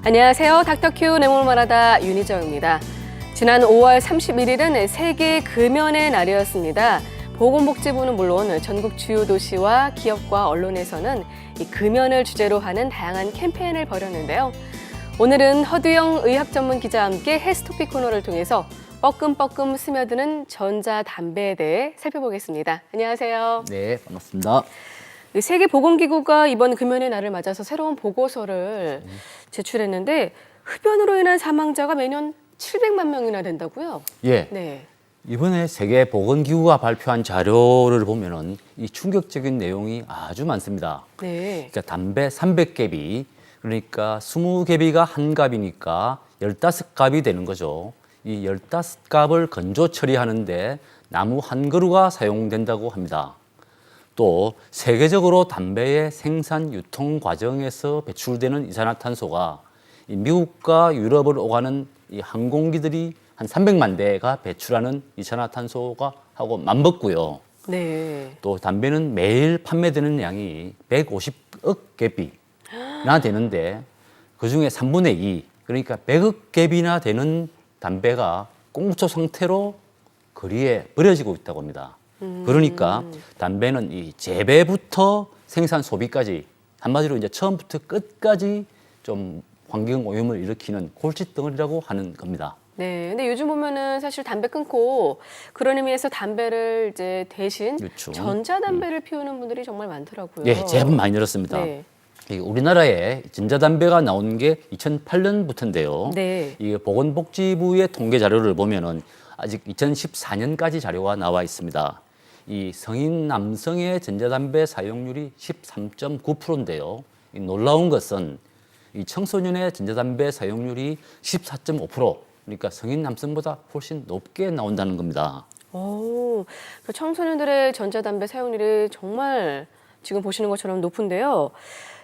안녕하세요. 닥터큐 내몸을 말하다 윤희정입니다. 지난 5월 31일은 세계 금연의 날이었습니다. 보건복지부는 물론 전국 주요 도시와 기업과 언론에서는 이 금연을 주제로 하는 다양한 캠페인을 벌였는데요. 오늘은 허두영 의학 전문 기자와 함께 헬스토픽 코너를 통해서 뻐끔뻐끔 스며드는 전자담배에 대해 살펴보겠습니다. 안녕하세요. 네, 반갑습니다. 세계보건기구가 이번 금연의 날을 맞아서 새로운 보고서를 제출했는데 흡연으로 인한 사망자가 매년 700만 명이나 된다고요? 예, 네. 이번에 세계보건기구가 발표한 자료를 보면은 이 충격적인 내용이 아주 많습니다. 네. 그러니까 담배 300개비, 그러니까 20개비가 한 갑이니까 15갑이 되는 거죠. 이 15갑을 건조 처리하는데 나무 한 그루가 사용된다고 합니다. 또 세계적으로 담배의 생산 유통 과정에서 배출되는 이산화탄소가 이 미국과 유럽을 오가는 이 항공기들이 한 300만 대가 배출하는 이산화탄소가 하고 맞먹고요. 네. 또 담배는 매일 판매되는 양이 150억 개비나 되는데 그중에 3분의 2, 그러니까 100억 개비나 되는 담배가 꽁초 상태로 거리에 버려지고 있다고 합니다. 그러니까 담배는 이 재배부터 생산 소비까지 한마디로 이제 처음부터 끝까지 좀 환경 오염을 일으키는 골칫덩어리라고 하는 겁니다. 네. 근데 요즘 보면은 사실 담배 끊고 그런 의미에서 담배를 이제 대신 그렇죠. 전자담배를 피우는 분들이 정말 많더라고요. 예, 제법 많이 늘었습니다. 네. 우리나라에 전자담배가 나온 게 2008년부터인데요. 네. 이 보건복지부의 통계 자료를 보면은 아직 2014년까지 자료가 나와 있습니다. 이 성인 남성의 전자담배 사용률이 13.9%인데요. 이 놀라운 것은 이 청소년의 전자담배 사용률이 14.5%, 그러니까 성인 남성보다 훨씬 높게 나온다는 겁니다. 오, 그 청소년들의 전자담배 사용률이 정말 지금 보시는 것처럼 높은데요.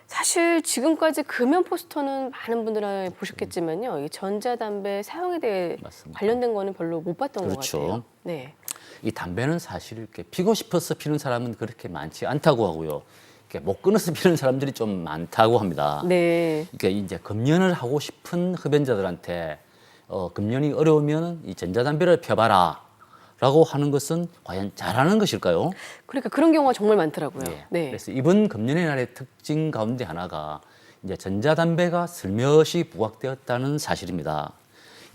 사실 지금까지 금연 포스터는 많은 분들이 보셨겠지만요. 이 전자담배 사용에 대해 맞습니다. 관련된 거는 별로 못 봤던 그렇죠. 것 같아요. 네. 이 담배는 사실 이렇게 피고 싶어서 피는 사람은 그렇게 많지 않다고 하고요. 이렇게 못 끊어서 피는 사람들이 좀 많다고 합니다. 네. 그러니까 이제 금연을 하고 싶은 흡연자들한테 금연이 어려우면 이 전자담배를 펴봐라라고 하는 것은 과연 잘하는 것일까요? 그러니까 그런 경우가 정말 많더라고요. 예. 네. 그래서 이번 금연의 날의 특징 가운데 하나가 이제 전자담배가 슬며시 부각되었다는 사실입니다.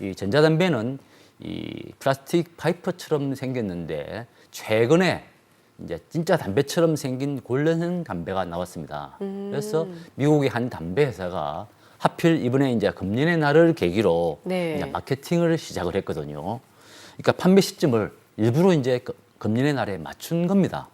이 전자담배는 이 플라스틱 파이프처럼 생겼는데 최근에 이제 진짜 담배처럼 생긴 고르는 담배가 나왔습니다. 그래서 미국의 한 담배 회사가 하필 이번에 이제 금연의 날을 계기로 네. 이제 마케팅을 시작을 했거든요. 그러니까 판매 시점을 일부러 이제 금연의 날에 맞춘 겁니다.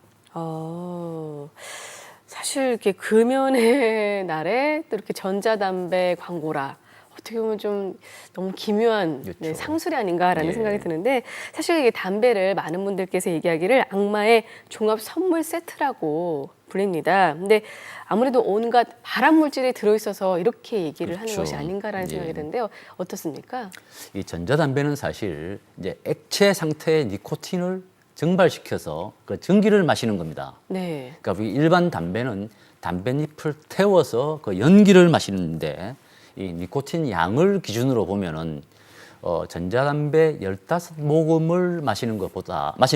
사실 이렇게 금연의 날에 또 이렇게 전자담배 광고라. 어떻게 보면 좀 너무 기묘한 그렇죠. 네, 상술이 아닌가라는 예. 생각이 드는데 사실 이게 담배를 많은 분들께서 얘기하기를 악마의 종합 선물 세트라고 불립니다. 근데 아무래도 온갖 발암 물질이 들어있어서 이렇게 얘기를 하는 그렇죠. 것이 아닌가라는 생각이 예. 드는데요. 어떻습니까? 이 전자담배는 사실 이제 액체 상태의 니코틴을 증발시켜서 그 전기를 마시는 겁니다. 네. 그러니까 우리 일반 담배는 담배잎을 태워서 그 연기를 마시는데 이 니코틴 양을 기준으로 보면은 전자담배 15모금을 마시는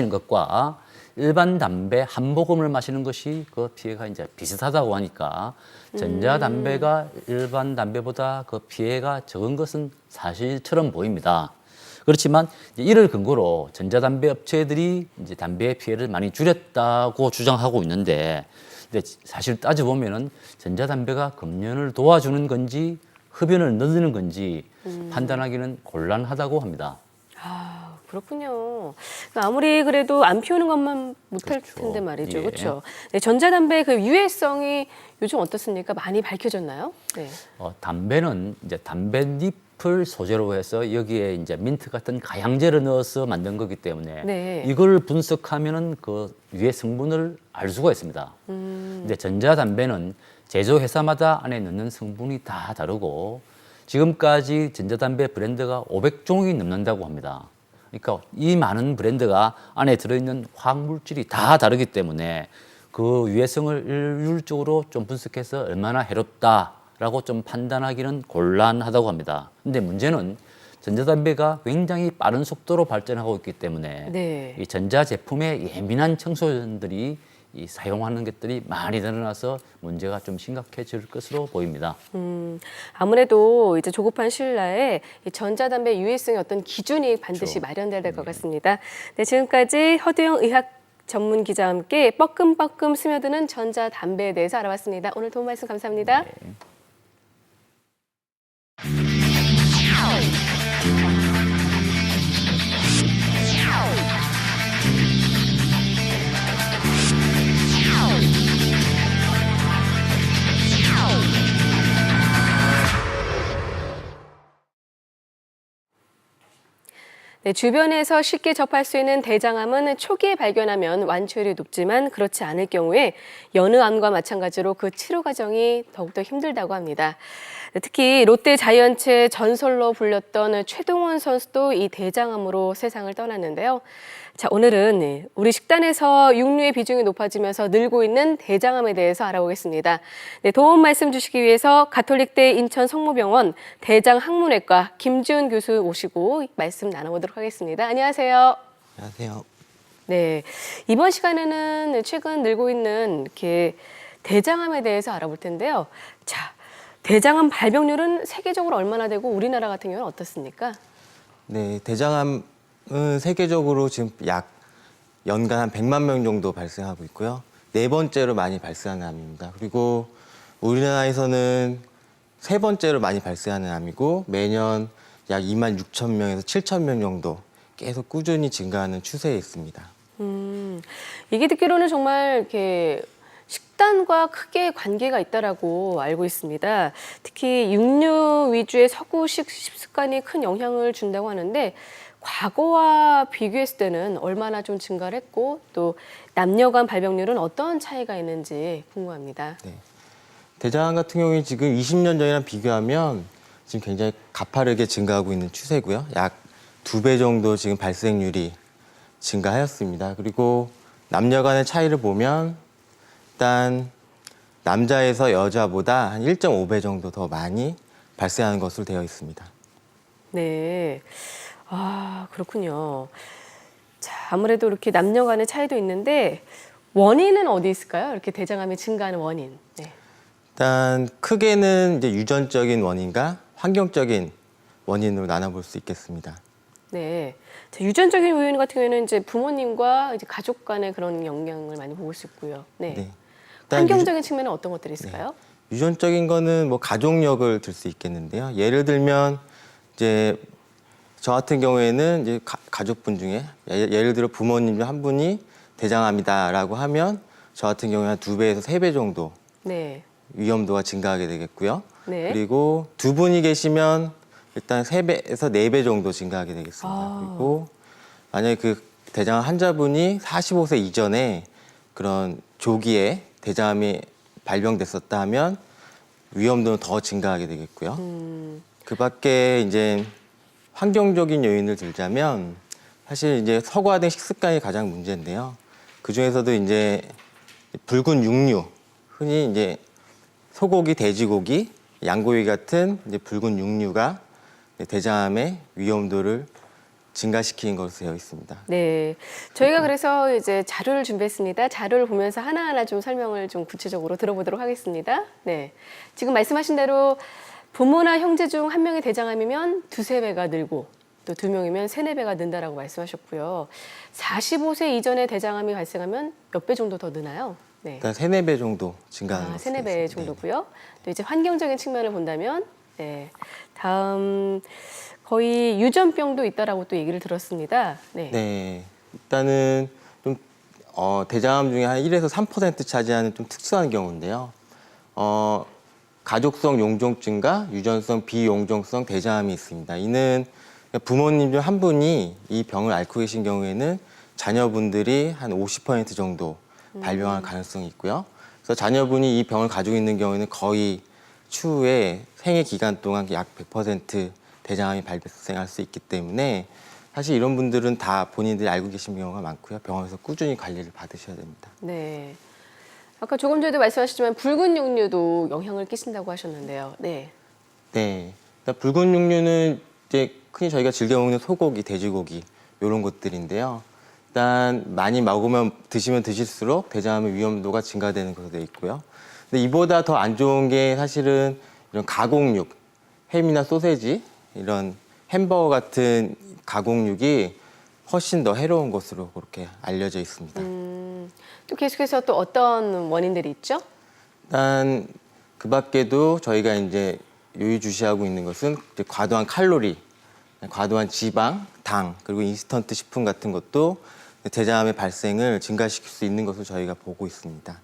것과 일반 담배 한 모금을 마시는 것이 그 피해가 이제 비슷하다고 하니까 전자담배가 일반 담배보다 그 피해가 적은 것은 사실처럼 보입니다. 그렇지만 이를 근거로 전자담배 업체들이 이제 담배의 피해를 많이 줄였다고 주장하고 있는데, 근데 사실 따져보면은 전자담배가 금연을 도와주는 건지 흡연을 늘리는 건지 판단하기는 곤란하다고 합니다. 아, 그렇군요. 그러니까 아무리 그래도 안 피우는 것만 못할 그렇죠. 텐데 말이죠. 예. 그렇죠. 네, 전자담배의 그 유해성이 요즘 어떻습니까? 많이 밝혀졌나요? 네. 담배는 이제 담배잎을 소재로 해서 여기에 이제 민트 같은 가양제를 넣어서 만든 거기 때문에 네. 이걸 분석하면은 그 유해 성분을 알 수가 있습니다. 근데 전자담배는 제조회사마다 안에 넣는 성분이 다 다르고 지금까지 전자담배 브랜드가 500종이 넘는다고 합니다. 그러니까 이 많은 브랜드가 안에 들어있는 화학물질이 다 다르기 때문에 그 유해성을 일률적으로 좀 분석해서 얼마나 해롭다 라고 좀 판단하기는 곤란하다고 합니다. 근데 문제는 전자담배가 굉장히 빠른 속도로 발전하고 있기 때문에 네. 이 전자제품에 예민한 청소년들이 이 사용하는 것들이 많이 늘어나서 문제가 좀 심각해질 것으로 보입니다. 아무래도 이제 조급한 신라에 이 전자담배 유해성의 어떤 기준이 반드시 그렇죠. 마련돼야 될 것 같습니다. 네, 지금까지 허두영 의학 전문 기자와 함께 뻐끔뻐끔 스며드는 전자담배에 대해서 알아봤습니다. 오늘 도움 말씀 감사합니다. 네. 네, 주변에서 쉽게 접할 수 있는 대장암은 초기에 발견하면 완치율이 높지만 그렇지 않을 경우에 여느 암과 마찬가지로 그 치료 과정이 더욱더 힘들다고 합니다. 특히 롯데 자이언츠의 전설로 불렸던 최동원 선수도 이 대장암으로 세상을 떠났는데요. 자, 오늘은 우리 식단에서 육류의 비중이 높아지면서 늘고 있는 대장암에 대해서 알아보겠습니다. 네, 도움 말씀 주시기 위해서 가톨릭대 인천 성모병원 대장학문외과 김지훈 교수 모시고 말씀 나눠보도록 하겠습니다. 안녕하세요. 안녕하세요. 네, 이번 시간에는 최근 늘고 있는 이렇게 대장암에 대해서 알아볼 텐데요. 자, 대장암 발병률은 세계적으로 얼마나 되고 우리나라 같은 경우는 어떻습니까? 네, 대장암은 세계적으로 지금 약 연간 한 100만 명 정도 발생하고 있고요. 네 번째로 많이 발생하는 암입니다. 그리고 우리나라에서는 세 번째로 많이 발생하는 암이고 매년 약 2만 6천 명에서 7천 명 정도 계속 꾸준히 증가하는 추세에 있습니다. 이게 듣기로는 정말 이렇게 식단과 크게 관계가 있다라고 알고 있습니다. 특히 육류 위주의 서구식 식습관이 큰 영향을 준다고 하는데 과거와 비교했을 때는 얼마나 좀 증가를 했고 또 남녀 간 발병률은 어떤 차이가 있는지 궁금합니다. 네. 대장암 같은 경우에 지금 20년 전이랑 비교하면 지금 굉장히 가파르게 증가하고 있는 추세고요. 약 2배 정도 지금 발생률이 증가하였습니다. 그리고 남녀 간의 차이를 보면 일단 남자에서 여자보다 한 1.5배 정도 더 많이 발생하는 것으로 되어 있습니다. 네. 아, 그렇군요. 자, 아무래도 이렇게 남녀 간의 차이도 있는데 원인은 어디 있을까요? 이렇게 대장암이 증가하는 원인. 네. 일단 크게는 이제 유전적인 원인과 환경적인 원인으로 나눠볼 수 있겠습니다. 네. 자, 유전적인 요인 같은 경우에는 이제 부모님과 이제 가족 간의 그런 영향을 많이 보일 수 있고요. 네. 네. 일단 환경적인 측면은 어떤 것들이 있을까요? 유전적인 거는 뭐 가족력을 들 수 있겠는데요. 예를 들면 이제 저 같은 경우에는 이제 가족분 중에 예를 들어 부모님 중 한 분이 대장암이다라고 하면 저 같은 경우에 한 2배에서 3배 정도 네. 위험도가 증가하게 되겠고요. 네. 그리고 두 분이 계시면 일단 3배에서 4배 정도 증가하게 되겠습니다. 아. 그리고 만약에 그 대장암 환자분이 45세 이전에 그런 조기에 대장암이 발병됐었다 하면 위험도는 더 증가하게 되겠고요. 그 밖에 이제 환경적인 요인을 들자면 사실 이제 서구화된 식습관이 가장 문제인데요. 그 중에서도 이제 붉은 육류, 흔히 이제 소고기, 돼지고기, 양고기 같은 이제 붉은 육류가 대장암의 위험도를 증가시키는 것으로 되어 있습니다. 네. 저희가 그래서 이제 자료를 준비했습니다. 자료를 보면서 하나하나 좀 설명을 좀 구체적으로 들어보도록 하겠습니다. 네. 지금 말씀하신 대로 부모나 형제 중 한 명이 대장암이면 2~3배가 늘고 또 2명이면 3~4배가 는다라고 말씀하셨고요. 45세 이전에 대장암이 발생하면 몇 배 정도 더 느나요? 네. 일단 3~4배 정도 증가하는 것으로 3~4배 되어 있습니다. 정도고요. 또 이제 환경적인 측면을 본다면 네. 다음 거의 유전병도 있다라고 또 얘기를 들었습니다. 네. 네. 일단은 좀 대장암 중에 한 1에서 3% 차지하는 좀 특수한 경우인데요. 가족성 용종증과 유전성 비용종성 대장암이 있습니다. 이는 부모님 중 한 분이 이 병을 앓고 계신 경우에는 자녀분들이 한 50% 정도 발병할 가능성이 있고요. 그래서 자녀분이 이 병을 가지고 있는 경우에는 거의 추후에 생애 기간 동안 약 100% 대장암이 발생할 수 있기 때문에 사실 이런 분들은 다 본인들이 알고 계신 경우가 많고요. 병원에서 꾸준히 관리를 받으셔야 됩니다. 네. 아까 조금 전에도 말씀하셨지만 붉은 육류도 영향을 끼친다고 하셨는데요. 네. 네. 일단 붉은 육류는 이제 흔히 저희가 즐겨 먹는 소고기, 돼지고기 이런 것들인데요. 일단 많이 먹으면 드시면 드실수록 대장암의 위험도가 증가되는 것으로 되어 있고요. 근데 이보다 더 안 좋은 게 사실은 이런 가공육, 햄이나 소세지, 이런 햄버거 같은 가공육이 훨씬 더 해로운 것으로 그렇게 알려져 있습니다. 또 계속해서 또 어떤 원인들이 있죠? 일단 그 밖에도 저희가 이제 요의주시하고 있는 것은 이제 과도한 칼로리, 과도한 지방, 당, 그리고 인스턴트 식품 같은 것도 대장암의 발생을 증가시킬 수 있는 것으로 저희가 보고 있습니다.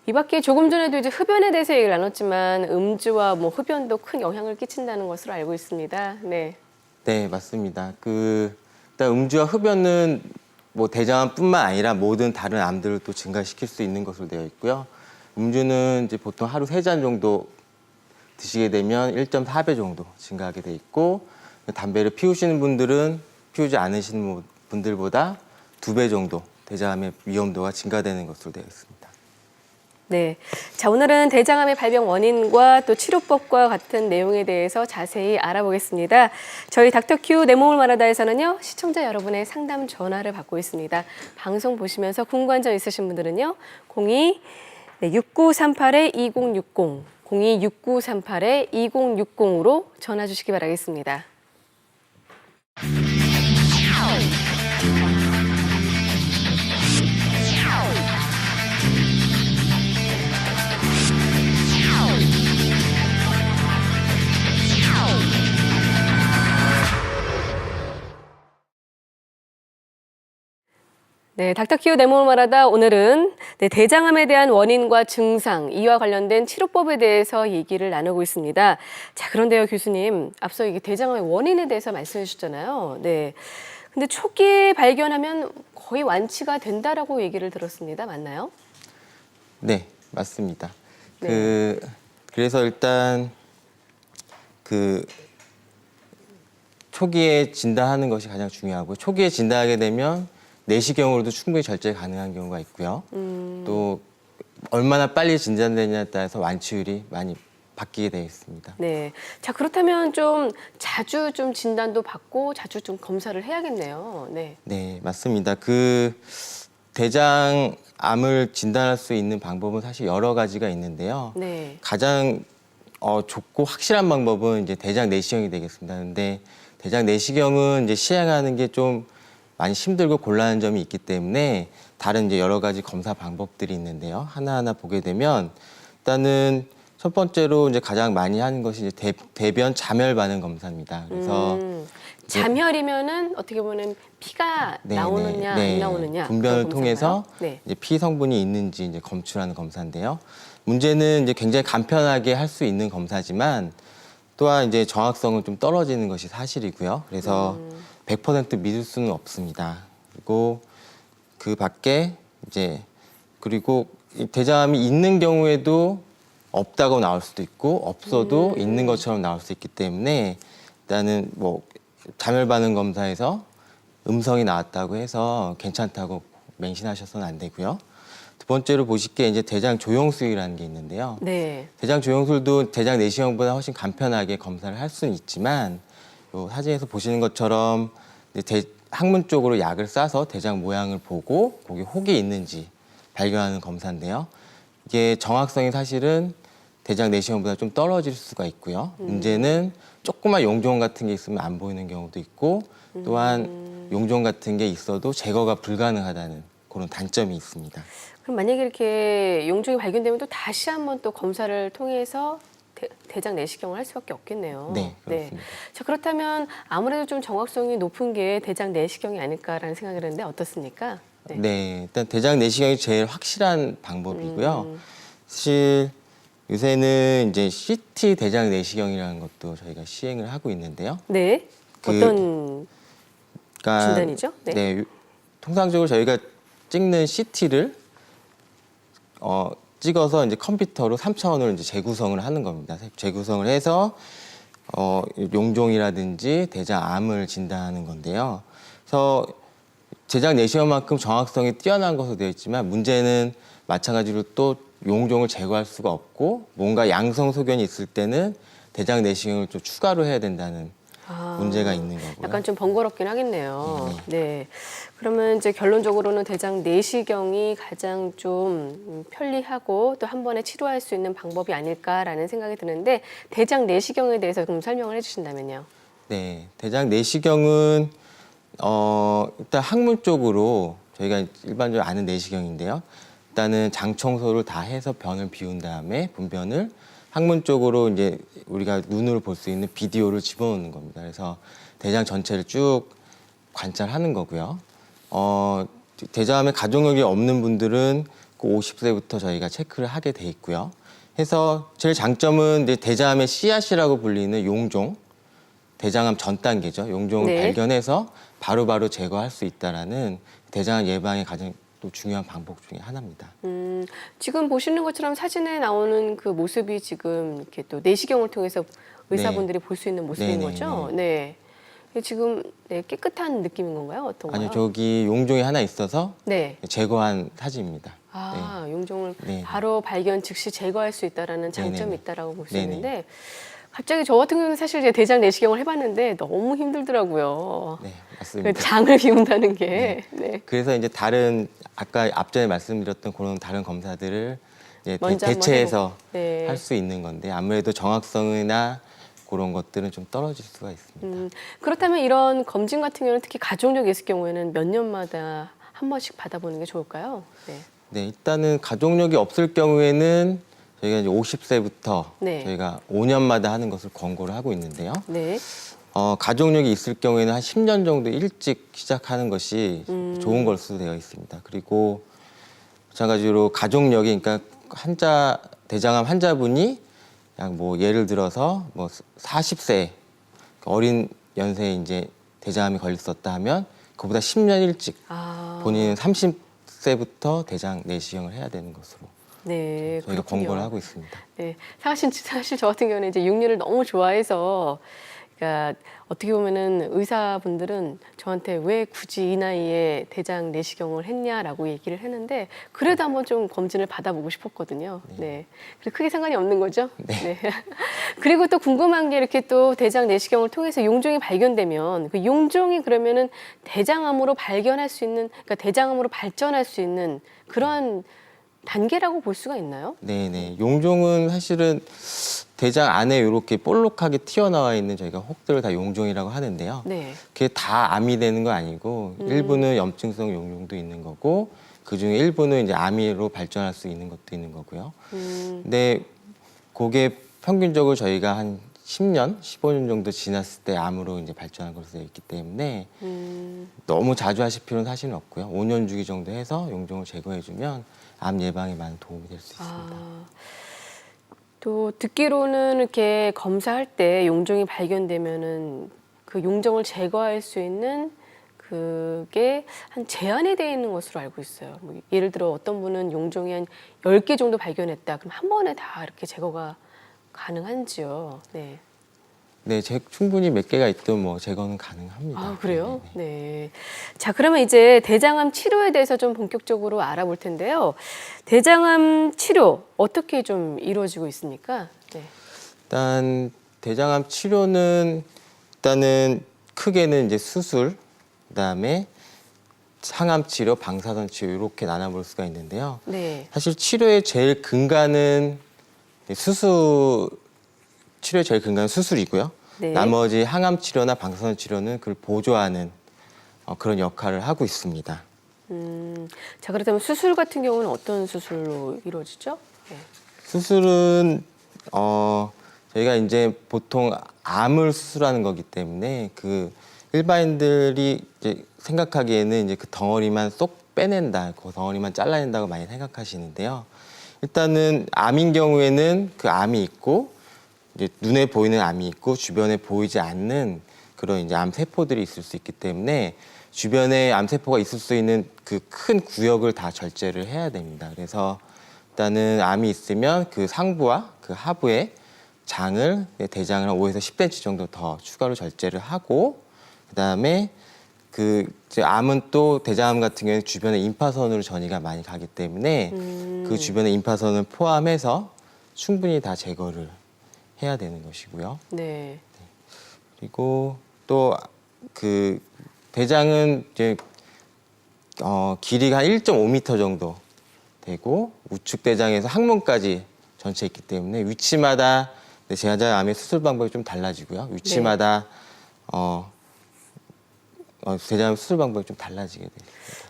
이 밖에 조금 전에도 이제 흡연에 대해서 얘기를 나눴지만 음주와 뭐 흡연도 큰 영향을 끼친다는 것으로 알고 있습니다. 네. 네, 맞습니다. 일단 음주와 흡연은 뭐 대장암뿐만 아니라 모든 다른 암들을 또 증가시킬 수 있는 것으로 되어 있고요. 음주는 이제 보통 하루 3잔 정도 드시게 되면 1.4배 정도 증가하게 돼 있고, 담배를 피우시는 분들은 피우지 않으시는 분들보다 2배 정도 대장암의 위험도가 증가되는 것으로 되어 있습니다. 네. 자, 오늘은 대장암의 발병 원인과 또 치료법과 같은 내용에 대해서 자세히 알아보겠습니다. 저희 닥터큐 내 몸을 말하다에서는요, 시청자 여러분의 상담 전화를 받고 있습니다. 방송 보시면서 궁금한 점 있으신 분들은요, 02-6938-2060, 02-6938-2060으로 전화 주시기 바라겠습니다. 네, 닥터큐 내 몸을 말하다 오늘은 대장암에 대한 원인과 증상, 이와 관련된 치료법에 대해서 얘기를 나누고 있습니다. 자, 그런데요, 교수님, 앞서 이게 대장암의 원인에 대해서 말씀해 주셨잖아요. 네. 근데 초기에 발견하면 거의 완치가 된다라고 얘기를 들었습니다. 맞나요? 네, 맞습니다. 네. 그래서 일단 초기에 진단하는 것이 가장 중요하고, 초기에 진단하게 되면 내시경으로도 충분히 절제 가능한 경우가 있고요. 또 얼마나 빨리 진단되냐에 따라서 완치율이 많이 바뀌게 되어 있습니다. 네. 자, 그렇다면 좀 자주 좀 진단도 받고 자주 좀 검사를 해야겠네요. 네. 네, 맞습니다. 대장암을 진단할 수 있는 방법은 사실 여러 가지가 있는데요. 네. 가장 좋고 확실한 방법은 이제 대장 내시경이 되겠습니다. 근데 대장 내시경은 이제 시행하는 게 좀 많이 힘들고 곤란한 점이 있기 때문에 다른 이제 여러 가지 검사 방법들이 있는데요. 하나하나 보게 되면 일단은 첫 번째로 이제 가장 많이 하는 것이 이제 대변 잠열 반응 검사입니다. 그래서 잠열이면은 어떻게 보면 피가 나오느냐 안 나오느냐 분변을 그런 통해서 검사인가요? 네. 이제 피 성분이 있는지 이제 검출하는 검사인데요. 문제는 이제 굉장히 간편하게 할 수 있는 검사지만 또한 이제 정확성은 좀 떨어지는 것이 사실이고요. 그래서 100% 믿을 수는 없습니다. 그리고 그 밖에 그리고 이 대장암이 있는 경우에도 없다고 나올 수도 있고 없어도 있는 것처럼 나올 수 있기 때문에 일단은 뭐 잠열 반응 검사에서 음성이 나왔다고 해서 괜찮다고 맹신하셔서는 안 되고요. 두 번째로 보실 게 이제 대장 조영술이라는 게 있는데요. 네. 대장 조영술도 대장 내시경보다 훨씬 간편하게 검사를 할 수는 있지만 요 사진에서 보시는 것처럼 항문 쪽으로 약을 싸서 대장 모양을 보고 거기 혹이 있는지 발견하는 검사인데요. 이게 정확성이 사실은 대장 내시경보다 좀 떨어질 수가 있고요. 문제는 조그만 용종 같은 게 있으면 안 보이는 경우도 있고 또한 용종 같은 게 있어도 제거가 불가능하다는 그런 단점이 있습니다. 그럼 만약에 이렇게 용종이 발견되면 또 다시 한번 또 검사를 통해서 대장 내시경을 할 수밖에 없겠네요. 네, 그렇습니다. 자, 그렇다면 아무래도 좀 정확성이 높은 게 대장 내시경이 아닐까라는 생각이 드는데 어떻습니까? 네, 일단 대장 내시경이 제일 확실한 방법이고요. 사실 요새는 이제 CT 대장 내시경이라는 것도 저희가 시행을 하고 있는데요. 네. 어떤 진단이죠? 네, 통상적으로 저희가 찍는 CT를 찍어서 이제 컴퓨터로 3차원으로 이제 재구성을 하는 겁니다. 재구성을 해서 용종이라든지 대장암을 진단하는 건데요. 그래서 대장 내시경만큼 정확성이 뛰어난 것으로 되어 있지만 문제는 마찬가지로 또 용종을 제거할 수가 없고 뭔가 양성 소견이 있을 때는 대장 내시경을 좀 추가로 해야 된다는 문제가 있는 거고요. 약간 좀 번거롭긴 하겠네요. 네. 그러면 이제 결론적으로는 대장 내시경이 가장 좀 편리하고 또 한 번에 치료할 수 있는 방법이 아닐까라는 생각이 드는데 대장 내시경에 대해서 좀 설명을 해주신다면요. 네, 대장 내시경은 일단 학문 쪽으로 저희가 일반적으로 아는 내시경인데요. 일단은 장 청소를 다 해서 변을 비운 다음에 분변을 학문 쪽으로 이제 우리가 눈으로 볼 수 있는 비디오를 집어넣는 겁니다. 그래서 대장 전체를 쭉 관찰하는 거고요. 대장암에 가족력이 없는 분들은 그 50세부터 저희가 체크를 하게 돼 있고요. 해서 제일 장점은 이제 대장암의 씨앗이라고 불리는 용종, 대장암 전 단계죠. 용종을 네. 발견해서 바로바로 제거할 수 있다라는 대장암 예방의 가장 또 중요한 방법 중에 하나입니다. 지금 보시는 것처럼 사진에 나오는 그 모습이 지금 이렇게 또 내시경을 통해서 의사분들이 볼 수 있는 모습인 네네, 거죠? 네. 지금 네, 깨끗한 느낌인 건가요? 어떤가요? 아니요, 저기 용종이 하나 있어서 네. 제거한 사진입니다. 아, 용종을 네. 바로 발견 즉시 제거할 수 있다라는 장점이 네네네. 있다라고 볼 수 네네. 있는데 갑자기 저 같은 경우는 사실 이제 대장 내시경을 해봤는데 너무 힘들더라고요. 네, 그 맞습니다. 장을 비운다는 게. 네. 그래서 이제 다른 아까 앞전에 말씀드렸던 그런 다른 검사들을 이제 먼저 한번 대체해서 해보고. 네. 할 수 있는 건데 아무래도 정확성이나 그런 것들은 좀 떨어질 수가 있습니다. 그렇다면 이런 검진 같은 경우는 특히 가족력이 있을 경우에는 몇 년마다 한 번씩 받아보는 게 좋을까요? 네. 네, 일단은 가족력이 없을 경우에는 저희가 이제 50세부터 네. 저희가 5년마다 하는 것을 권고를 하고 있는데요. 네. 가족력이 있을 경우에는 한 10년 정도 일찍 시작하는 것이 좋은 것으로 되어 있습니다. 그리고 마찬가지로 가족력이 그러니까 대장암 환자분이 약 뭐 예를 들어서 뭐 40세 어린 연세에 이제 대장암이 걸렸었다 하면 그보다 10년 일찍 아. 본인은 30세부터 대장 내시경을 해야 되는 것으로 네. 저희가 그렇군요. 권고를 하고 있습니다. 네, 사실 저 같은 경우는 이제 육류를 너무 좋아해서, 그러니까 어떻게 보면은 의사분들은 저한테 왜 굳이 이 나이에 대장 내시경을 했냐라고 얘기를 했는데 그래도 한번 좀 검진을 받아보고 싶었거든요. 네, 그리고 크게 상관이 없는 거죠. 네. 그리고 또 궁금한 게 이렇게 또 대장 내시경을 통해서 용종이 발견되면 그 용종이 그러면은 대장암으로 발견할 수 있는, 그러니까 대장암으로 발전할 수 있는 그런 단계라고 볼 수가 있나요? 네네. 용종은 사실은 대장 안에 이렇게 볼록하게 튀어나와 있는 저희가 혹들을 다 용종이라고 하는데요. 네. 그게 다 암이 되는 거 아니고 일부는 염증성 용종도 있는 거고 그중에 일부는 이제 암으로 발전할 수 있는 것도 있는 거고요. 근데 그게 평균적으로 저희가 한 10년, 15년 정도 지났을 때 암으로 이제 발전한 것으로 되어 있기 때문에 너무 자주 하실 필요는 사실은 없고요. 5년 주기 정도 해서 용종을 제거해주면 암 예방에 많은 도움이 될 수 있습니다. 또 듣기로는 이렇게 검사할 때 용종이 발견되면은 그 용종을 제거할 수 있는 그게 한 제한이 되어 있는 것으로 알고 있어요. 뭐 예를 들어 어떤 분은 용종이 한 10개 정도 발견했다. 그럼 한 번에 다 이렇게 제거가 가능한지요? 네. 네, 충분히 몇 개가 있든 뭐 제거는 가능합니다. 아, 그래요? 네네. 네. 자, 그러면 이제 대장암 치료에 대해서 좀 본격적으로 알아볼 텐데요. 대장암 치료 어떻게 좀 이루어지고 있습니까? 네. 일단 대장암 치료는 일단은 크게는 이제 수술, 그다음에 항암 치료, 방사선 치료 이렇게 나눠볼 수가 있는데요. 네. 사실 치료의 제일 근간은 치료의 제일 근간은 수술이고요. 네. 나머지 항암 치료나 방사선 치료는 그걸 보조하는 그런 역할을 하고 있습니다. 자, 그렇다면 수술 같은 경우는 어떤 수술로 이루어지죠? 네. 수술은 저희가 이제 보통 암을 수술하는 거기 때문에 그 일반인들이 이제 생각하기에는 이제 그 덩어리만 쏙 빼낸다, 그 덩어리만 잘라낸다고 많이 생각하시는데요. 일단은 암인 경우에는 그 암이 있고 이제 눈에 보이는 암이 있고 주변에 보이지 않는 그런 이제 암 세포들이 있을 수 있기 때문에 주변에 암 세포가 있을 수 있는 그 큰 구역을 다 절제를 해야 됩니다. 그래서 일단은 암이 있으면 그 상부와 그 하부에 대장을 한 5에서 10cm 정도 더 추가로 절제를 하고 그다음에 그 이제 암은 또 대장암 같은 경우는 주변에 임파선으로 전이가 많이 가기 때문에 그 주변에 임파선을 포함해서 충분히 다 제거를 해야 되는 것이고요. 네. 그리고 또 그 대장은 이제 길이가 한 1.5m 정도 되고 우측 대장에서 항문까지 전체 있기 때문에 위치마다 대장암의 수술 방법이 좀 달라지고요. 위치마다 대장암 수술 방법이 좀 달라지게 돼요.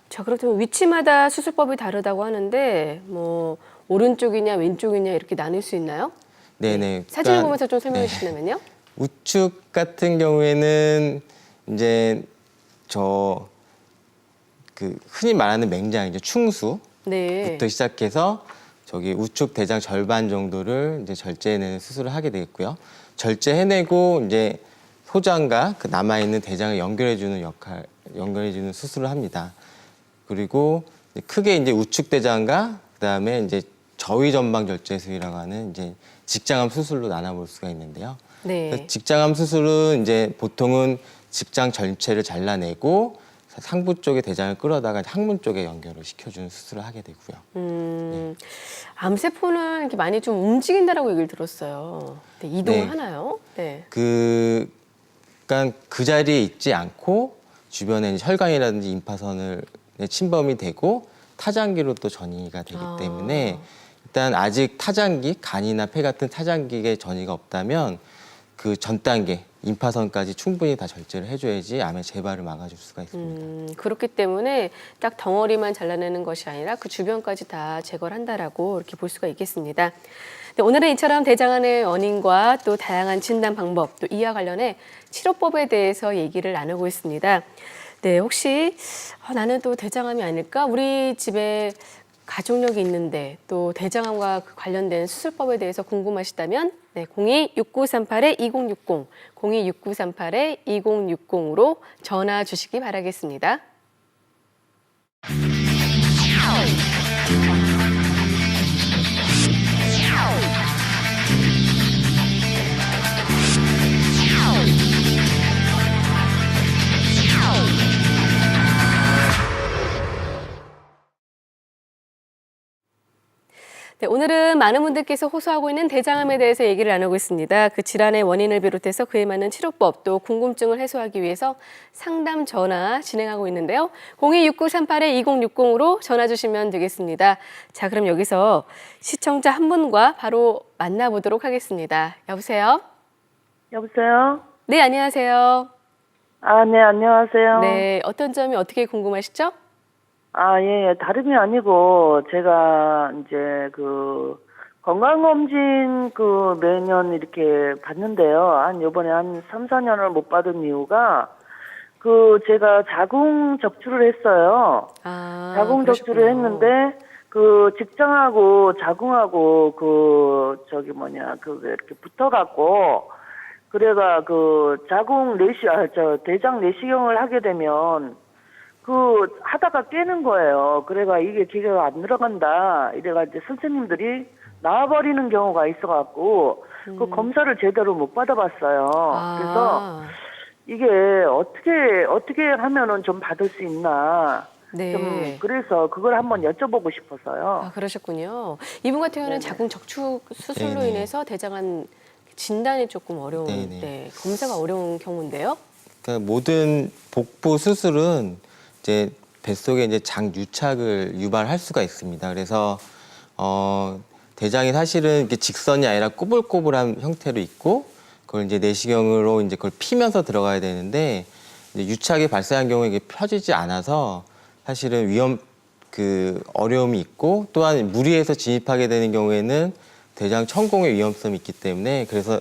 자, 그렇다면 위치마다 수술법이 다르다고 하는데 뭐 오른쪽이냐 왼쪽이냐 이렇게 나눌 수 있나요? 네네. 사진을 그러니까, 보면서 좀 설명해 주시냐면요. 우측 같은 경우에는 이제 그 흔히 말하는 맹장이죠. 충수부터 네. 시작해서 저기 우측 대장 절반 정도를 이제 절제해내는 수술을 하게 되겠고요. 절제해내고 이제 소장과 그 남아있는 대장을 연결해주는 수술을 합니다. 그리고 크게 이제 우측 대장과 그다음에 이제 저위 전방 절제술이라고 하는 이제 직장암 수술로 나눠볼 수가 있는데요. 네. 직장암 수술은 이제 보통은 직장 전체를 잘라내고 상부 쪽에 대장을 끌어다가 항문 쪽에 연결을 시켜주는 수술을 하게 되고요. 암세포는 이렇게 많이 좀 움직인다라고 얘기를 들었어요. 네, 이동을 네. 하나요? 네. 그러니까 그 자리에 있지 않고 주변에 혈관이라든지 임파선을 침범이 되고 타장기로 또 전이가 되기 때문에 일단 아직 타장기, 간이나 폐 같은 타장기에 전이가 없다면 그 전 단계 임파선까지 충분히 다 절제를 해줘야지 암의 재발을 막아줄 수가 있습니다. 그렇기 때문에 딱 덩어리만 잘라내는 것이 아니라 그 주변까지 다 제거를 한다라고 이렇게 볼 수가 있겠습니다. 네, 오늘은 이처럼 대장암의 원인과 또 다양한 진단 방법, 또 이와 관련해 치료법에 대해서 얘기를 나누고 있습니다. 네, 혹시 나는 또 대장암이 아닐까? 우리 집에 가족력이 있는데 또 대장암과 관련된 수술법에 대해서 궁금하시다면 네, 02-6938-2060, 02-6938-2060으로 전화 주시기 바라겠습니다. 네, 오늘은 많은 분들께서 호소하고 있는 대장암에 대해서 얘기를 나누고 있습니다. 그 질환의 원인을 비롯해서 그에 맞는 치료법 또 궁금증을 해소하기 위해서 상담 전화 진행하고 있는데요. 02-6938-2060으로 전화 주시면 되겠습니다. 자, 그럼 여기서 시청자 한 분과 바로 만나보도록 하겠습니다. 여보세요? 여보세요? 네, 안녕하세요. 아, 네, 안녕하세요. 네, 어떤 점이 어떻게 궁금하시죠? 아, 예, 다름이 아니고, 제가 이제 건강검진 매년 이렇게 받는데요. 요번에 한 3, 4년을 못 받은 이유가, 제가 자궁 적출을 했어요. 자궁 적출을 했는데, 직장하고 자궁하고 이렇게 붙어갖고, 그래가 대장 내시경을 하게 되면, 하다가 깨는 거예요. 그래가 이게 기계가 안 들어간다. 이래가 이제 선생님들이 나와버리는 경우가 있어갖고, 검사를 제대로 못 받아봤어요. 그래서 이게 어떻게 하면은 좀 받을 수 있나. 네. 좀 그래서 그걸 한번 여쭤보고 싶어서요. 아, 그러셨군요. 이분 같은 경우는 자궁 적축 수술로 네네. 인해서 대장암 진단이 조금 어려운, 네네. 네, 검사가 어려운 경우인데요. 그러니까 모든 복부 수술은 이제 뱃속에 이제 장유착을 유발할 수가 있습니다. 그래서 대장이 사실은 이렇게 직선이 아니라 꼬불꼬불한 형태로 있고 그걸 이제 내시경으로 이제 그걸 피면서 들어가야 되는데 이제 유착이 발생한 경우에 이게 펴지지 않아서 사실은 어려움이 있고 또한 무리해서 진입하게 되는 경우에는 대장 천공의 위험성이 있기 때문에 그래서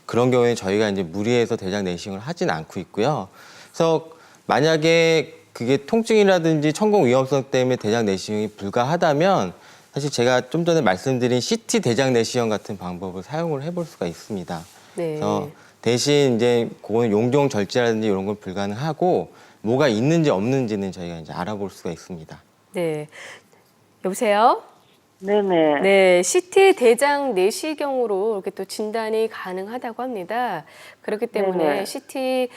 그런 경우에 저희가 이제 무리해서 대장 내시경을 하진 않고 있고요. 그래서 만약에 그게 통증이라든지 천공 위험성 때문에 대장 내시경이 불가하다면 사실 제가 좀 전에 말씀드린 CT 대장 내시경 같은 방법을 사용을 해볼 수가 있습니다. 네. 그래서 대신 이제 그거는 용종 절제라든지 이런 건 불가능하고 뭐가 있는지 없는지는 저희가 이제 알아볼 수가 있습니다. 네. 여보세요? 네네. 네, CT 대장 내시경으로 이렇게 또 진단이 가능하다고 합니다. 그렇기 때문에 네네. CT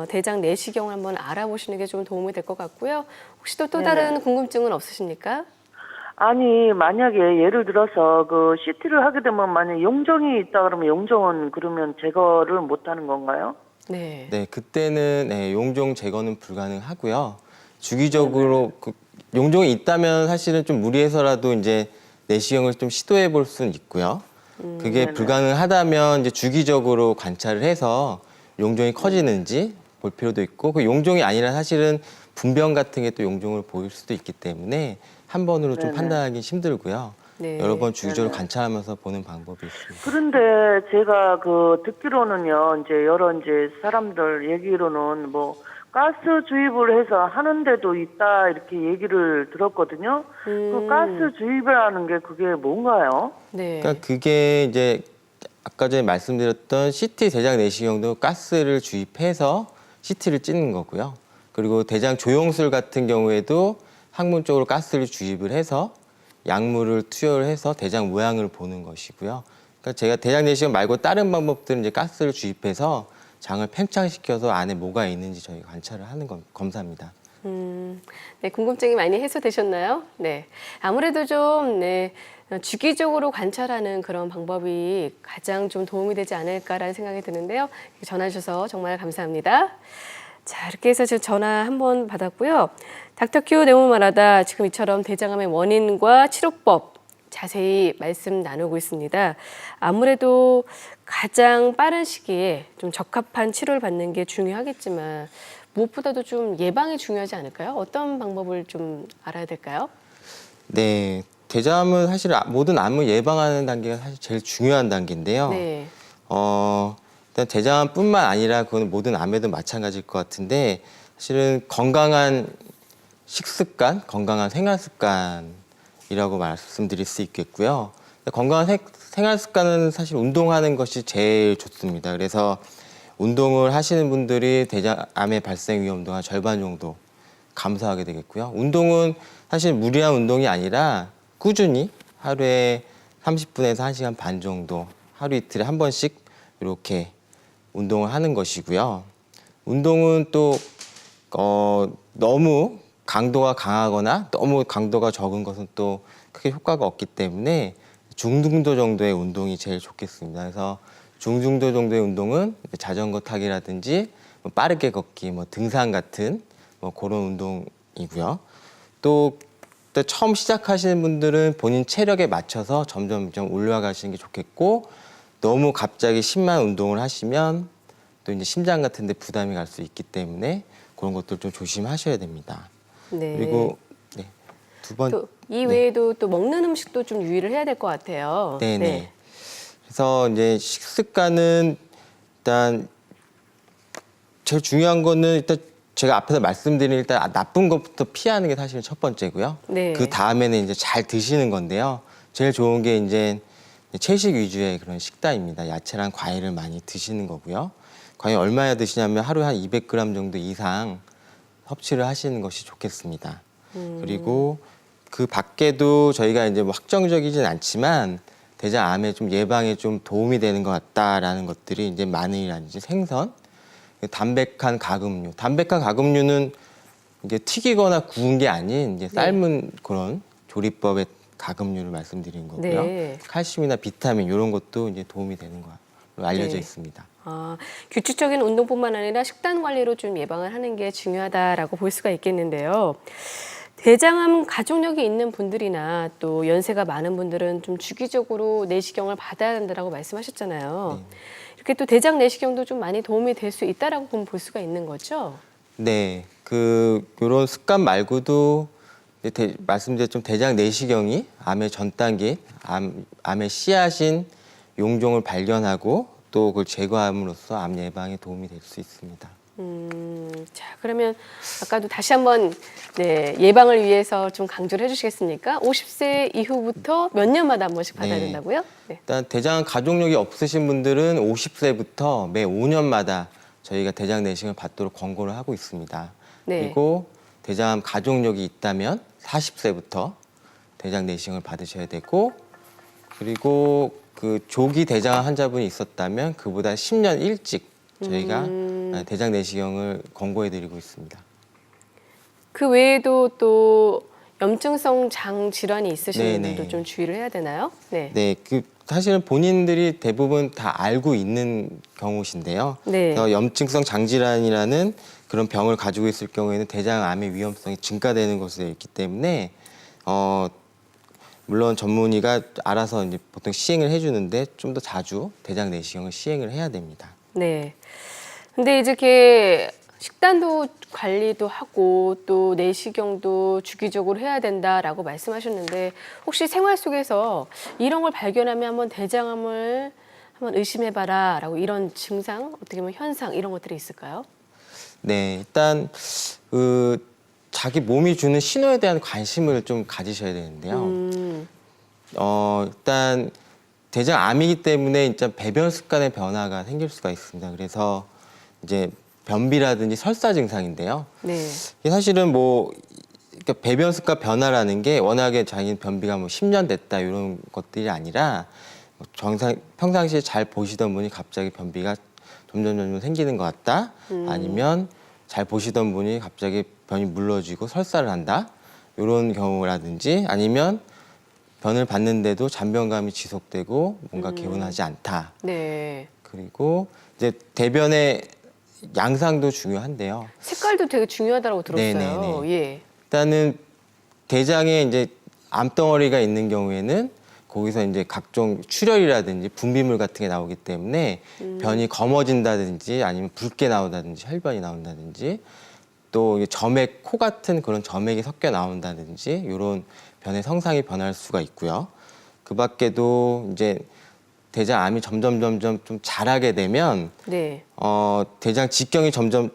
대장 내시경을 한번 알아보시는 게 좀 도움이 될 것 같고요. 혹시 또 다른 궁금증은 없으십니까? 아니, 만약에 예를 들어서 그 CT를 하게 되면 만약 용종이 있다 그러면 용종은 그러면 제거를 못 하는 건가요? 네. 네, 그때는 네, 용종 제거는 불가능하고요. 주기적으로 그 용종이 있다면 사실은 좀 무리해서라도 이제 내시경을 좀 시도해 볼 수는 있고요. 그게 네네. 불가능하다면 이제 주기적으로 관찰을 해서 용종이 커지는지 볼 필요도 있고, 그 용종이 아니라 사실은 분변 같은 게 또 용종을 보일 수도 있기 때문에 한 번으로 좀 네네. 판단하기 힘들고요. 네. 여러 번 주기적으로 네네. 관찰하면서 보는 방법이 있습니다. 그런데 제가 그 듣기로는요, 이제 여러 이제 사람들 얘기로는 뭐 가스 주입을 해서 하는 데도 있다 이렇게 얘기를 들었거든요. 그 가스 주입이라는 게 그게 뭔가요? 네. 그러니까 그게 이제 아까 전에 말씀드렸던 CT 대장 내시경도 가스를 주입해서 CT를 찌는 거고요. 그리고 대장 조영술 같은 경우에도 항문 쪽으로 가스를 주입을 해서 약물을 투여를 해서 대장 모양을 보는 것이고요. 그러니까 제가 대장 내시경 말고 다른 방법들은 이제 가스를 주입해서 장을 팽창시켜서 안에 뭐가 있는지 저희가 관찰을 하는 검사입니다. 네, 궁금증이 많이 해소되셨나요? 네. 아무래도 좀, 네, 주기적으로 관찰하는 그런 방법이 가장 좀 도움이 되지 않을까라는 생각이 드는데요. 전화 주셔서 정말 감사합니다. 자, 이렇게 해서 지금 전화 한 번 받았고요. 닥터큐 내용을 말하다 지금 이처럼 대장암의 원인과 치료법 자세히 말씀 나누고 있습니다. 아무래도 가장 빠른 시기에 좀 적합한 치료를 받는 게 중요하겠지만 무엇보다도 좀 예방이 중요하지 않을까요? 어떤 방법을 좀 알아야 될까요? 네, 대장암은 사실 모든 암을 예방하는 단계가 사실 제일 중요한 단계인데요. 네. 일단 대장암뿐만 아니라 그건 모든 암에도 마찬가지일 것 같은데 사실은 건강한 식습관, 건강한 생활 습관이라고 말씀드릴 수 있겠고요. 건강한 생활 습관은 사실 운동하는 것이 제일 좋습니다. 그래서 운동을 하시는 분들이 대장암의 발생 위험도가 절반 정도 감소하게 되겠고요. 운동은 사실 무리한 운동이 아니라 꾸준히 하루에 30분에서 1시간 반 정도 하루 이틀에 한 번씩 이렇게 운동을 하는 것이고요. 운동은 또 너무 강도가 강하거나 너무 강도가 적은 것은 또 크게 효과가 없기 때문에 중등도 정도의 운동이 제일 좋겠습니다. 그래서 중등도 정도의 운동은 자전거 타기라든지 빠르게 걷기, 등산 같은 그런 운동이고요. 또 처음 시작하시는 분들은 본인 체력에 맞춰서 점점 좀 올라가시는 게 좋겠고, 너무 갑자기 심한 운동을 하시면 또 이제 심장 같은 데 부담이 갈 수 있기 때문에 그런 것들 좀 조심하셔야 됩니다. 네. 그리고 네, 두 번. 또 이 외에도 또 먹는 음식도 좀 유의를 해야 될 것 같아요. 네네. 그래서 이제 식습관은 일단 제일 중요한 거는 일단 제가 앞에서 말씀드린 일단 나쁜 것부터 피하는 게 사실 첫 번째고요. 네. 그 다음에는 이제 잘 드시는 건데요. 제일 좋은 게 이제 채식 위주의 그런 식단입니다. 야채랑 과일을 많이 드시는 거고요. 과일 얼마나 드시냐면 하루에 한 200g 정도 이상 섭취를 하시는 것이 좋겠습니다. 그리고 그 밖에도 저희가 이제 확정적이진 않지만 대장암의 좀 예방에 좀 도움이 되는 것 같다라는 것들이 이제 마늘이라든지 생선, 담백한 가금류. 담백한 가금류는 이게 튀기거나 구운 게 아닌 이제 삶은 그런 조리법의 가금류를 말씀드린 거고요. 네. 칼슘이나 비타민 이런 것도 이제 도움이 되는 걸로 알려져 네. 있습니다. 규칙적인 운동뿐만 아니라 식단 관리로 좀 예방을 하는 게 중요하다라고 볼 수가 있겠는데요. 대장암 가족력이 있는 분들이나 또 연세가 많은 분들은 좀 주기적으로 내시경을 받아야 된다고 말씀하셨잖아요. 네. 이렇게 또 대장 내시경도 좀 많이 도움이 될 수 있다라고 보면 볼 수가 있는 거죠. 네, 이런 습관 말고도 말씀드린 좀 대장 내시경이 암의 전 단계, 암의 씨앗인 용종을 발견하고 또 그걸 제거함으로써 암 예방에 도움이 될 수 있습니다. 자, 그러면 아까도 다시 한번 예방을 위해서 좀 강조를 해주시겠습니까? 50세 이후부터 몇 년마다 한 번씩 받아야 네. 된다고요? 네. 일단 대장 가족력이 없으신 분들은 50세부터 매 5년마다 저희가 대장 내시경을 받도록 권고를 하고 있습니다. 네. 그리고 대장 가족력이 있다면 40세부터 대장 내시경을 받으셔야 되고, 그리고 그 조기 대장암 환자분이 있었다면 그보다 10년 일찍 저희가 대장 내시경을 권고해드리고 있습니다. 그 외에도 또 염증성 장 질환이 있으신 네네. 분들도 좀 주의를 해야 되나요? 네. 네, 사실은 본인들이 대부분 다 알고 있는 경우신데요. 네. 그래서 염증성 장질환이라는 그런 병을 가지고 있을 경우에는 대장암의 위험성이 증가되는 것으로 있기 때문에 물론 전문의가 알아서 이제 보통 시행을 해주는데 좀 더 자주 대장 내시경을 시행을 해야 됩니다. 네. 근데 이제 이렇게 식단도 관리도 하고 또 내시경도 주기적으로 해야 된다라고 말씀하셨는데 혹시 생활 속에서 이런 걸 발견하면 한번 대장암을 한번 의심해봐라라고 이런 증상, 어떻게 보면 현상 이런 것들이 있을까요? 네, 일단 자기 몸이 주는 신호에 대한 관심을 좀 가지셔야 되는데요. 일단 대장암이기 때문에 일단 배변 습관의 변화가 생길 수가 있습니다. 그래서 이제 변비라든지 설사 증상인데요. 네. 이게 사실은 그러니까 배변 습관 변화라는 게 워낙에 자기 변비가 10년 됐다 이런 것들이 아니라 평상시에 잘 보시던 분이 갑자기 변비가 점점 생기는 것 같다. 아니면 잘 보시던 분이 갑자기 변이 물러지고 설사를 한다. 이런 경우라든지 아니면 변을 봤는데도 잔변감이 지속되고 뭔가 개운하지 않다. 네. 그리고 이제 대변의 양상도 중요한데요. 색깔도 되게 중요하다고 들었어요. 네네네. 예. 일단은 대장에 이제 암덩어리가 있는 경우에는 거기서 이제 각종 출혈이라든지 분비물 같은 게 나오기 때문에 변이 검어진다든지 아니면 붉게 나온다든지 혈변이 나온다든지 또 점액, 코 같은 그런 점액이 섞여 나온다든지 이런 변의 성상이 변할 수가 있고요. 그 밖에도 이제 대장암이 점점 좀 자라게 되면 네. 대장 직경이 점점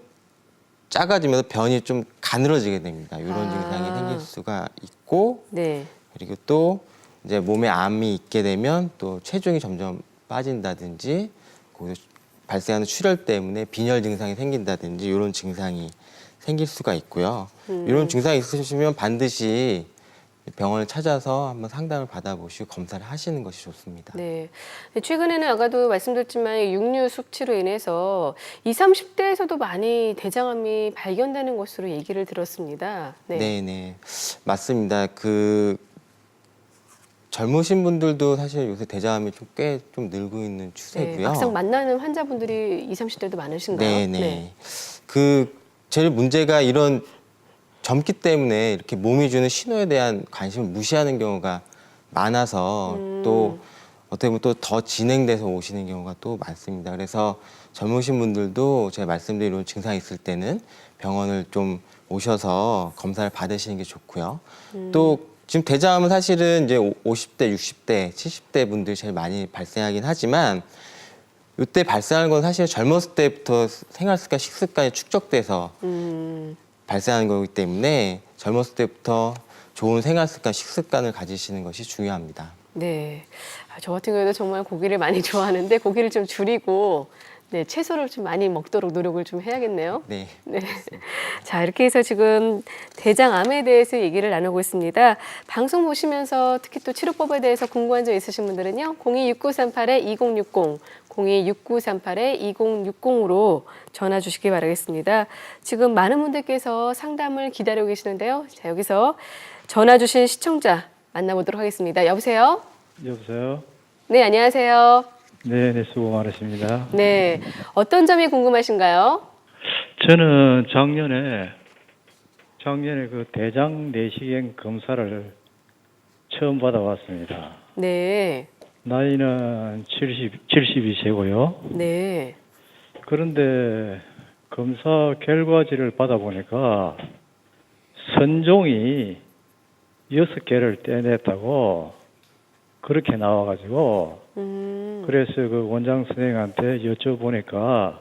작아지면서 변이 좀 가늘어지게 됩니다. 이런 증상이 생길 수가 있고 네. 그리고 또 이제 몸에 암이 있게 되면 또 체중이 점점 빠진다든지 거기서 발생하는 출혈 때문에 빈혈 증상이 생긴다든지 이런 증상이 생길 수가 있고요. 이런 증상이 있으시면 반드시 병원을 찾아서 한번 상담을 받아보시고 검사를 하시는 것이 좋습니다. 네. 최근에는 아까도 말씀드렸지만 육류 섭취로 인해서 20, 30대에서도 많이 대장암이 발견되는 것으로 얘기를 들었습니다. 네. 네, 맞습니다. 젊으신 분들도 사실 요새 대장암이 꽤 좀 늘고 있는 추세고요. 네. 막상 만나는 환자분들이 20, 30대도 많으신가요? 네. 제일 문제가 이런 젊기 때문에 이렇게 몸이 주는 신호에 대한 관심을 무시하는 경우가 많아서 또 어떻게 보면 또 더 진행돼서 오시는 경우가 또 많습니다. 그래서 젊으신 분들도 제가 말씀드린 이런 증상이 있을 때는 병원을 좀 오셔서 검사를 받으시는 게 좋고요. 또 지금 대장암은 사실은 이제 50대, 60대, 70대 분들이 제일 많이 발생하긴 하지만 이때 발생하는 건 사실 젊었을 때부터 생활 습관, 식습관이 축적돼서 발생하는 거기 때문에 젊었을 때부터 좋은 생활 습관, 식습관을 가지시는 것이 중요합니다. 네. 저 같은 경우에도 정말 고기를 많이 좋아하는데 고기를 좀 줄이고 네, 채소를 좀 많이 먹도록 노력을 좀 해야겠네요. 네. 네. 자, 이렇게 해서 지금 대장암에 대해서 얘기를 나누고 있습니다. 방송 보시면서 특히 또 치료법에 대해서 궁금한 점 있으신 분들은요. 026938-2060, 026938-2060으로 전화 주시기 바라겠습니다. 지금 많은 분들께서 상담을 기다리고 계시는데요. 자, 여기서 전화 주신 시청자 만나보도록 하겠습니다. 여보세요? 여보세요? 네, 안녕하세요. 네, 수고 많으십니다. 네, 어떤 점이 궁금하신가요? 저는 작년에 그 대장 내시경 검사를 처음 받아봤습니다. 네, 나이는 72세고요. 네, 그런데 검사 결과지를 받아보니까 선종이 6개를 떼냈다고 그렇게 나와가지고 그래서 그 원장 선생님한테 여쭤보니까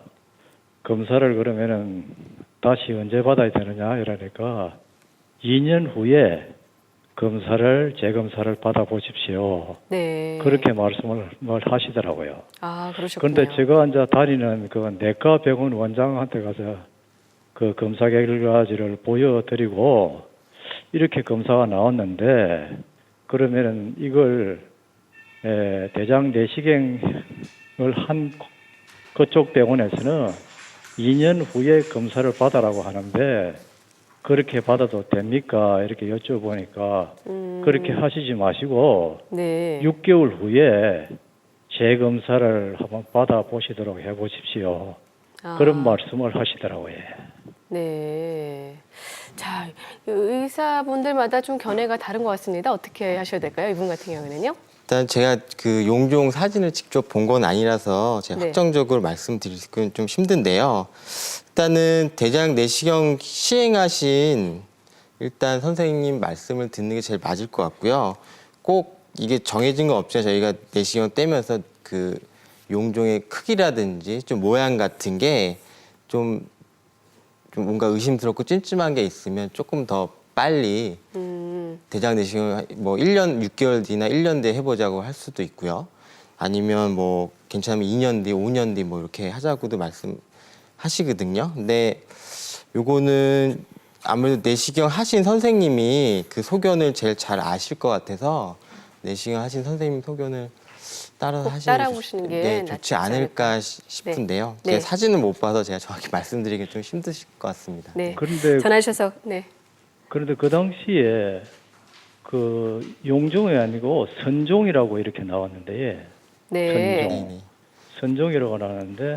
검사를 그러면은 다시 언제 받아야 되느냐 이러니까 2년 후에 재검사를 받아보십시오. 네. 그렇게 말씀을 하시더라고요. 아, 그러셨군요. 그런데 제가 이제 다니는 그 내과 병원 원장한테 가서 그 검사 결과지를 보여드리고 이렇게 검사가 나왔는데 그러면은 이걸 대장 내시경을 한 그쪽 병원에서는 2년 후에 검사를 받아라고 하는데 그렇게 받아도 됩니까? 이렇게 여쭤보니까 그렇게 하시지 마시고 네. 6개월 후에 재검사를 한번 받아보시도록 해보십시오. 아. 그런 말씀을 하시더라고요. 네. 자, 의사분들마다 좀 견해가 다른 것 같습니다. 어떻게 하셔야 될까요? 이분 같은 경우는요? 일단 제가 그 용종 사진을 직접 본 건 아니라서 제가 네. 확정적으로 말씀드리기는 좀 힘든데요. 일단은 대장 내시경 시행하신 일단 선생님 말씀을 듣는 게 제일 맞을 것 같고요. 꼭 이게 정해진 건 없지만 저희가 내시경 떼면서 그 용종의 크기라든지 좀 모양 같은 게 좀 뭔가 의심스럽고 찜찜한 게 있으면 조금 더 빨리 대장 내시경 뭐 1년 6개월 뒤나 1년 뒤에 해보자고 할 수도 있고요. 아니면 뭐 괜찮으면 2년 뒤, 5년 뒤 뭐 이렇게 하자고도 말씀하시거든요. 근데 요거는 아무래도 내시경 하신 선생님이 그 소견을 제일 잘 아실 것 같아서 내시경 하신 선생님 소견을 따라 꼭 하시는 따라오시는 게 네, 낫지 좋지 않을까 않을까. 싶은데요. 네. 제가 사진을 못 봐서 제가 정확히 말씀드리기 좀 힘드실 것 같습니다. 네. 그런데 전화주셔서 네. 그런데 그 당시에 그 용종이 아니고 선종이라고 이렇게 나왔는데 네. 선종. 네네. 선종이라고 나왔는데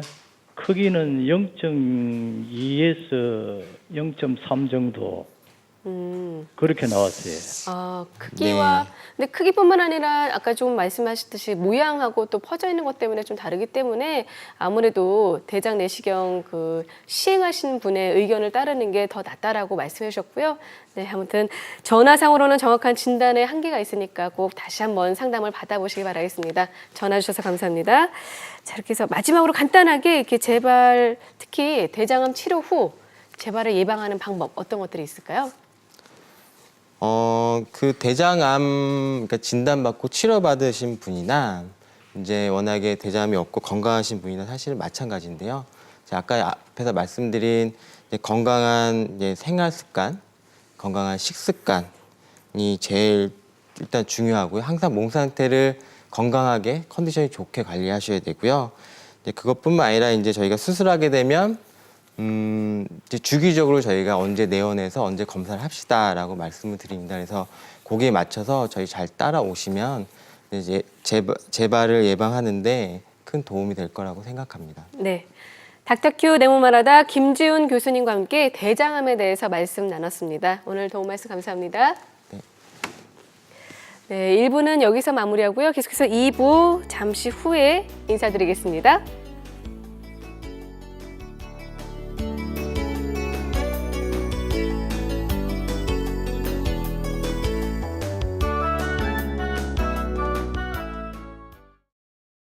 크기는 0.2에서 0.3 정도 그렇게 나왔어요. 아, 크기와 근데 크기뿐만 아니라 아까 좀 말씀하셨듯이 모양하고 또 퍼져 있는 것 때문에 좀 다르기 때문에 아무래도 대장 내시경 그 시행하신 분의 의견을 따르는 게 더 낫다라고 말씀해 주셨고요. 네, 아무튼 전화상으로는 정확한 진단에 한계가 있으니까 꼭 다시 한번 상담을 받아보시기 바라겠습니다. 전화 주셔서 감사합니다. 자, 이렇게 해서 마지막으로 간단하게 이렇게 재발, 특히 대장암 치료 후 재발을 예방하는 방법 어떤 것들이 있을까요? 그 대장암 그러니까 진단받고 치료받으신 분이나 이제 워낙에 대장암이 없고 건강하신 분이나 사실은 마찬가지인데요. 제가 아까 앞에서 말씀드린 이제 건강한 이제 생활 습관, 건강한 식습관이 제일 일단 중요하고요. 항상 몸 상태를 건강하게 컨디션이 좋게 관리하셔야 되고요. 이제 그것뿐만 아니라 이제 저희가 수술하게 되면 이제 주기적으로 저희가 언제 내원해서 언제 검사를 합시다라고 말씀을 드립니다. 그래서 거기에 맞춰서 저희 잘 따라오시면 이제 재발을 예방하는데 큰 도움이 될 거라고 생각합니다. 네. 닥터큐 내모말하다 김지훈 교수님과 함께 대장암에 대해서 말씀 나눴습니다. 오늘 도움 말씀 감사합니다. 네, 1부는 여기서 마무리하고요. 계속해서 2부 잠시 후에 인사드리겠습니다.